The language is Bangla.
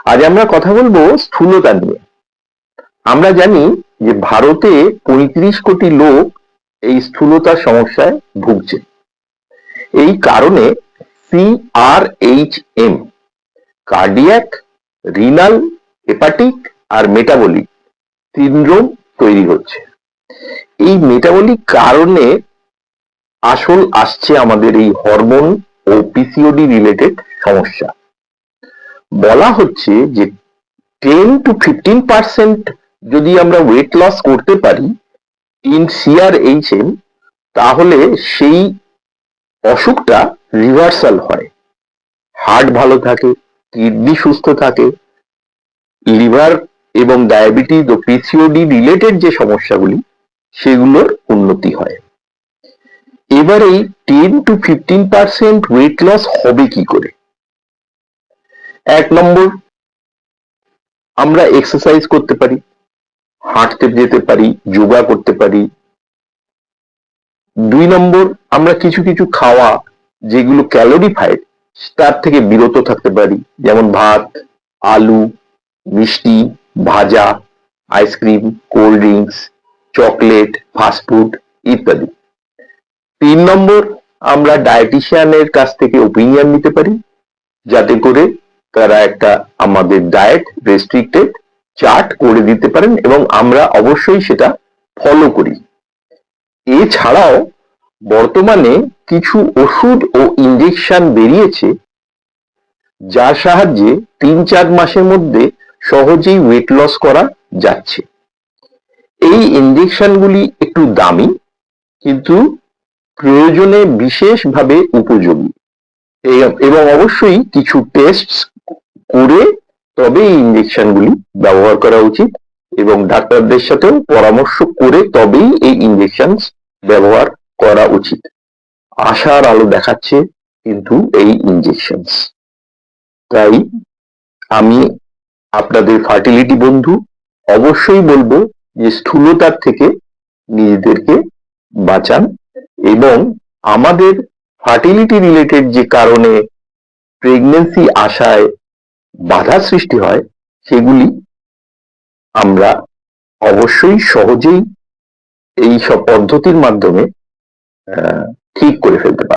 আজ আমরা কথা বলবো স্থূলতা নিয়ে। আমরা জানি যে ভারতে ৩৫ কোটি লোক এই স্থূলতার সমস্যায় ভুগছে। এই কারণে CRHM, কার্ডিয়াক, রিনাল, হেপাটিক আর মেটাবলিক সিনড্রোম তৈরি হচ্ছে। এই মেটাবলিক কারণে আসছে আমাদের এই হরমোন ও PCOD রিলেটেড সমস্যা। বলা হচ্ছে যে 10 to 15% যদি আমরা ওয়েট লস করতে পারি ইন CRHM, তাহলে সেই অসুখটা রিভার্সাল হয়। হার্ট ভালো থাকে, কিডনি সুস্থ থাকে, লিভার এবং ডায়াবেটিস ও PCOD রিলেটেড যে সমস্যাগুলি সেগুলোর উন্নতি হয়। এবার এই 10 to 15% ওয়েট লস হবে কি করে? 1 নম্বর, আমরা এক্সারসাইজ করতে পারি, হাঁটতে যেতে পারি, যোগা করতে পারি। 2 নম্বর, আমরা কিছু কিছু খাওয়া যেগুলো ক্যালোরিফাইড তার থেকে বিরত থাকতে পারি, যেমন ভাত, আলু, মিষ্টি, ভাজা, ice cream, cold drinks, chocolate, fast food ইত্যাদি। 3 নম্বর, আমরা ডায়েটিশিয়ানের কাছ থেকে ওপিনিয়ন নিতে পারি, যাতে করে তারা একটা আমাদের ডায়েট রেস্ট্রিক্টেড চার্ট করে দিতে পারেন এবং আমরা অবশ্যই সেটা ফলো করি। এছাড়াও বর্তমানে কিছু ওষুধ ও ইনজেকশন বেরিয়েছে যার সাহায্যে 3-4 মাসের মধ্যে সহজেই ওয়েট লস করা যাচ্ছে। এই ইনজেকশনগুলি একটু দামি, কিন্তু প্রয়োজনে বিশেষভাবে উপযোগী এবং অবশ্যই কিছু টেস্ট করে তবে এই ইনজেকশনগুলি ব্যবহার করা উচিত এবং ডাক্তারদের সাথেও পরামর্শ করে তবেই এই ইনজেকশন ব্যবহার করা উচিত। আশার আলো দেখাচ্ছে কিন্তু এই ইনজেকশন। তাই আমি আপনাদের ফার্টিলিটি বন্ধু অবশ্যই বলবো যে স্থূলতার থেকে নিজেদেরকে বাঁচান এবং আমাদের ফার্টিলিটি রিলেটেড যে কারণে প্রেগন্যান্সি আসায় বাধা সৃষ্টি হয় সেগুলি আমরা অবশ্যই সহজেই এই সব পদ্ধতির মাধ্যমে ঠিক করে ফেলতে পারি।